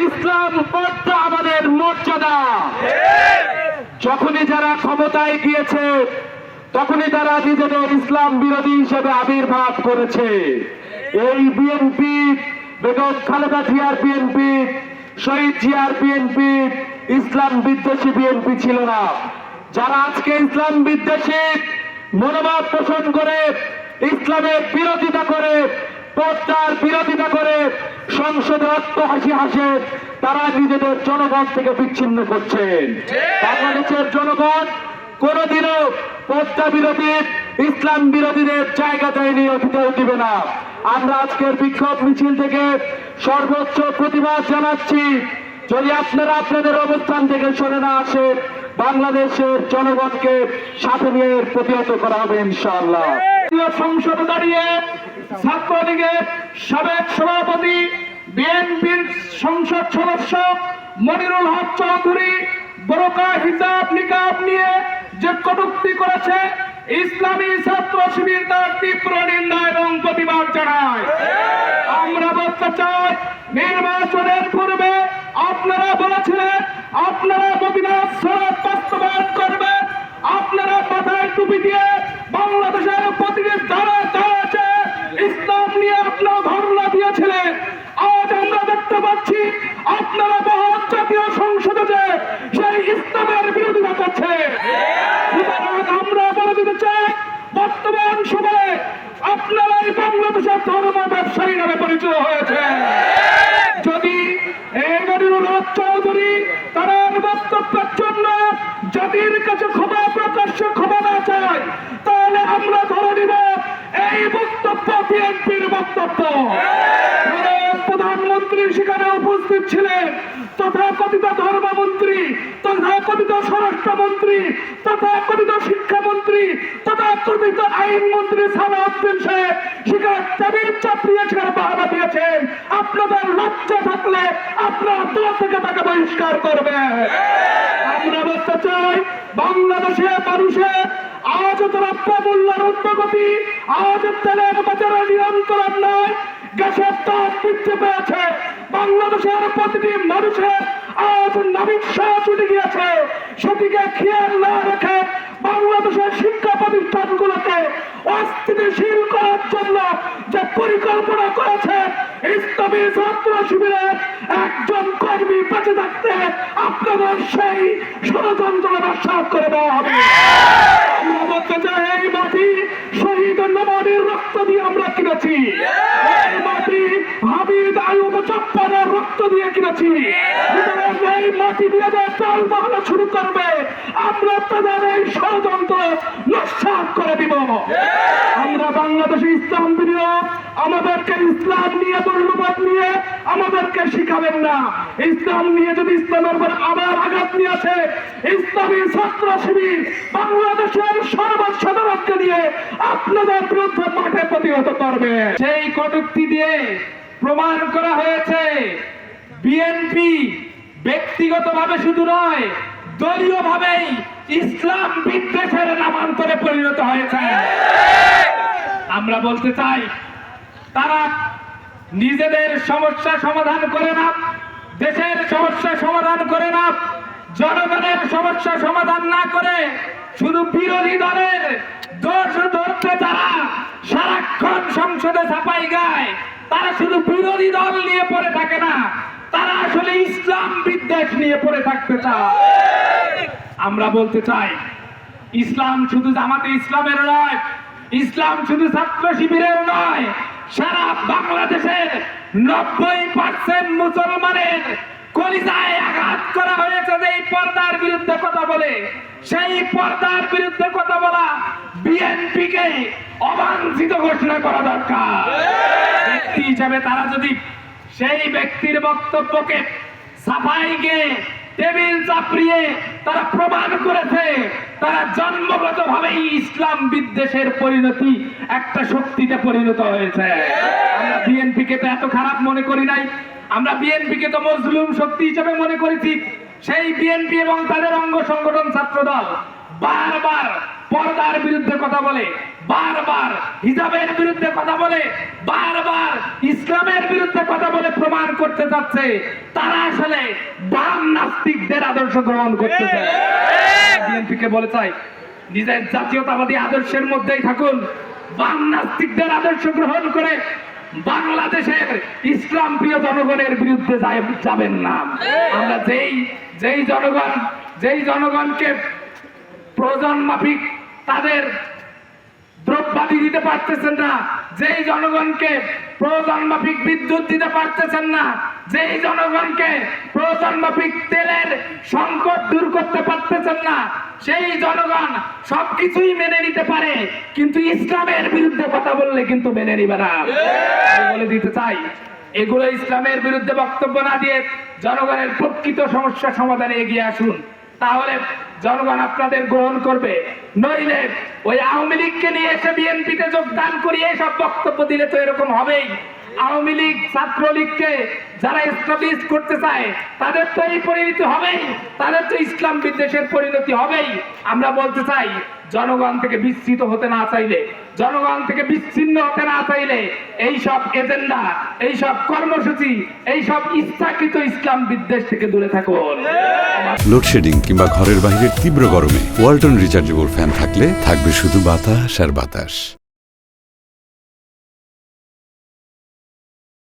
ইসলাম পর্দা আমাদের মর্যাদা। যখনই যারা ক্ষমতায় গিয়েছে তখনই তারা নিজেদের ইসলাম বিরোধী হিসেবে আবির্ভাব করেছে। এই বিএনপি, বেগম খালেদা জিয়ার বিএনপি, শহীদ জিয়ার বিএনপি ইসলাম বিদ্বেষী বিএনপি ছিল না। যারা আজকে ইসলাম বিদ্বেষী মনোভাব পোষণ করে, ইসলামের বিরোধিতা করে, পর্দার বিরোধিতা করে সংসদে অট্টহাসি হাসে, তারা নিজেদের জনগণ থেকে বিচ্ছিন্ন করছেন। বাংলাদেশের জনগণ কোনদিনও পর্দা বিরোধী, ইসলাম বিরোধীদের জায়গা দেয়নি, অতীতেও দিবে না। আমরা আজকের বিক্ষোভ মিছিল থেকে সর্বোচ্চ প্রতিবাদ জানাচ্ছি। যদি আপনারা আপনাদের অবস্থান থেকে সরে না আসেন, বাংলাদেশের জনগণকে সাথে নিয়ে প্রতিহত করা হবে ইনশাআল্লাহ। সংসদে দাঁড়িয়ে ছাত্রলীগের সাবেক সভাপতি, বিএনপির সংসদ সদস্য মনিরুল হক চৌধুরী বোরকা হিজাব নিকাব নিয়ে যে কটূক্তি করেছে, ইসলামী ছাত্র শিবির তার তীব্র নিন্দা এবং প্রতিবাদ জানায়। আমরা বলতে চাই, নির্বাচনের পূর্বে আপনারা বলেছিলেন আপনারা মদিনার সনদ বাস্তবায়ন করবেন, আপনারা মাথায় টুপি দিয়ে বাংলাদেশের প্রতিটি ধারা আছে ইসলাম নিয়ে আপনারা ধর্ণা দিয়েছিলেন। আজ আমরা দেখতে পাচ্ছি আপনারা বহু জাতীয় সংসদে যে সেই ইসলামের বিরোধিতা করছে। আমরা বলে দিতে চাই, বর্তমান সময়ে আপনারা এই বাংলাদেশের ধর্ম ব্যবসায়ী নামে পরিচয় হয়েছে। যদি এই মনিরুল হক চৌধুরী তার বক্তব্যের জন্য জাতির কাছে ক্ষমা প্রকাশ্য ক্ষমা না চায়, তাহলে আমরা ধরে নিব এই বক্তব্য বিএনপির বক্তব্য। প্রধানমন্ত্রী সেখানে উপস্থিত ছিলেন, তথাকথিত ধর্মমন্ত্রী, তথাকথিত স্বরাষ্ট্রমন্ত্রী, তথাকথিত শিক্ষামন্ত্রী, তথাকথিত আইনমন্ত্রী সালাউদ্দিন সাহেব সেখানে টেবিল চাপিয়ে সেখানে বাহাবা দিয়েছেন। আপনাদের লজ্জা থাকলে আপনারা দল থেকে তাকে বহিষ্কার করবেন। আমরা বলতে চাই, বাংলাদেশের মানুষের আজ দ্রব্যমূল্যের ঊর্ধ্বগতি, আজ তেলের বাজারে নিয়ন্ত্রণ নয়, গ্যাসের দাম বৃদ্ধি পেয়েছে। বাংলাদেশের প্রতিটি মানুষের আজ নাবিশ্বাস উঠে গিয়েছে। সেদিকে খেয়াল না রেখে বাংলাদেশের শিক্ষা প্রতিষ্ঠানগুলোকে অস্থিতিশীল করার জন্য যে পরিকল্পনা করেছে, ইসলামী ছাত্র শিবিরের একজন কর্মী বেঁচে থাকতে আপনাদের সেই ষড়যন্ত্র নস্যাৎ করে দেওয়া হবে। আমরা বলতে চাই, এই মাটি শহীদ নবীর রক্ত দিয়ে আমরা কিনেছি, এই মাটি হামিদ আয়ুব জব্বারের রক্ত দিয়ে কিনেছি। এই মাটি দিয়ে চাল বাহানো শুরু করবে, আমরা তাদের এই ষড়যন্ত্র নস্যাৎ করে দিব। আমরা বাংলাদেশে ইসলাম প্রিয়, আমাদেরকে ইসলাম নিয়ে ধর্মবাদ নিয়ে আমাদেরকে শিখাবেন না। ইসলাম নিয়ে যদি ইসলামের উপর আবার আঘাত নিয়ে আসে, ইসলামী ছাত্র শিবির বাংলাদেশের সর্বসাধারণকে নিয়ে আপনাদের বিরুদ্ধে মাঠে প্রতিহত করবে। সেই কটূক্তি দিয়ে প্রমাণ করা হয়েছে বিএনপি ব্যক্তিগতভাবে শুধু নয়, দলীয়ভাবেই ইসলাম বিদ্বেষের নামান্তরে পরিণত হয়েছে। আমরা বলতে চাই, তারা নিজেদের সমস্যা সমাধান করে না, দেশের সমস্যা সমাধান করে না, জনগণের সমস্যা সমাধান না করে শুধু বিরোধী দলের দোষ ধরতে তারা সারাক্ষণ সংসদে ছাপাই গায়। তারা শুধু বিরোধী দল নিয়ে পড়ে থাকে না, তারা আসলে ইসলাম বিদ্বেষ নিয়ে পড়ে থাকতে চায়। আমরা বলতে চাই, ইসলাম শুধু জামাতে ইসলামের নয়, ইসলাম শুধু ছাত্র শিবিরের নয়, সারা বাংলাদেশের 90% মুসলমানের কলিজায় আঘাত করা হয়েছে। যে এই পর্দার বিরুদ্ধে কথা বলে, সেই পর্দার বিরুদ্ধে কথা বলা বিএনপিকে অবাঞ্ছিত ঘোষণা করা দরকার। ব্যক্তি হিসাবে তারা যদি সেই ব্যক্তির বক্তব্যকে ছাপাই গিয়ে টেবিল চাপড়িয়ে তারা প্রমাণ করেছে তারা জন্মগতভাবেই ইসলাম বিদ্বেষের পরিণতি একটা শক্তিতে পরিণত হয়েছে। আমরা বিএনপিকে তো এত খারাপ মনে করি নাই, আমরা বিএনপিকে তো মজলুম শক্তি হিসেবে মনে করেছি। সেই বিএনপি এবং তাদের অঙ্গ সংগঠন ছাত্রদল বারবার পর্দার বিরুদ্ধে কথা বলে, বারবার হিজাবের বিরুদ্ধে কথা বলে, বারবার ইসলামের বিরুদ্ধে কথা বলে প্রমাণ করতে যাচ্ছে তারা আসলে বাম নাস্তিকদের আদর্শ গ্রহণ করতেছে। বিএনপিকে বলে চাই, নিজের জাতীয়তাবাদী আদর্শের মধ্যেই থাকুন, বাম নাস্তিকদের আদর্শ গ্রহণ করে বাংলাদেশের ইসলাম প্রিয় জনগণের বিরুদ্ধে যাবেন না। আমরা যেই জনগণকে প্রয়োজন মাফিক তাদের দ্রব্যাদি দিতে পারতেছেন না, যেই জনগণকে প্রয়োজন মাফিক বিদ্যুৎ দিতে পারতেছেন না, যেই জনগণকে প্রয়োজন মাফিক তেলের সংকট দূর করতে পারতেছেন না, সেই জনগণ সবকিছুই মেনে নিতে পারে, কিন্তু ইসলামের বিরুদ্ধে কথা বললে কিন্তু মেনে নিবে না। বলে দিতে চাই, এগুলো ইসলামের বিরুদ্ধে বক্তব্য না দিয়ে জনগণের প্রকৃত সমস্যা সমাধানে এগিয়ে আসুন, তাহলে জনগণ আপনাদের গ্রহণ করবে। নইলে ওই আওয়ামী লীগকে নিয়ে এসে বিএনপিতে যোগদান করিয়ে সব বক্তব্য দিলে তো এরকম হবেই। আওয়ামী লীগ ছাত্রলীগকে যারা এস্টাবলিশ করতে চায় তাদের তো এই পরিণতি হবেই, তাদের তো ইসলাম বিদ্বেষের পরিণতি হবেই। আমরা বলতে চাই, জনগণ থেকে বিচ্ছিন্ন হতে না চাইলে, জনগণ থেকে বিচ্ছিন্ন হতে না চাইলে এইসব এজেন্ডা, এইসব কর্মসূচি, এইসব ইচ্ছাকৃত ইসলাম বিদ্বেষ থেকে দূরে থাকুন। লোডশেডিং কিংবা ঘরের বাইরের তীব্র গরমে ওয়ালটন রিচার্জেবল ফ্যান থাকলে থাকবে শুধু বাতাস আর বাতাস।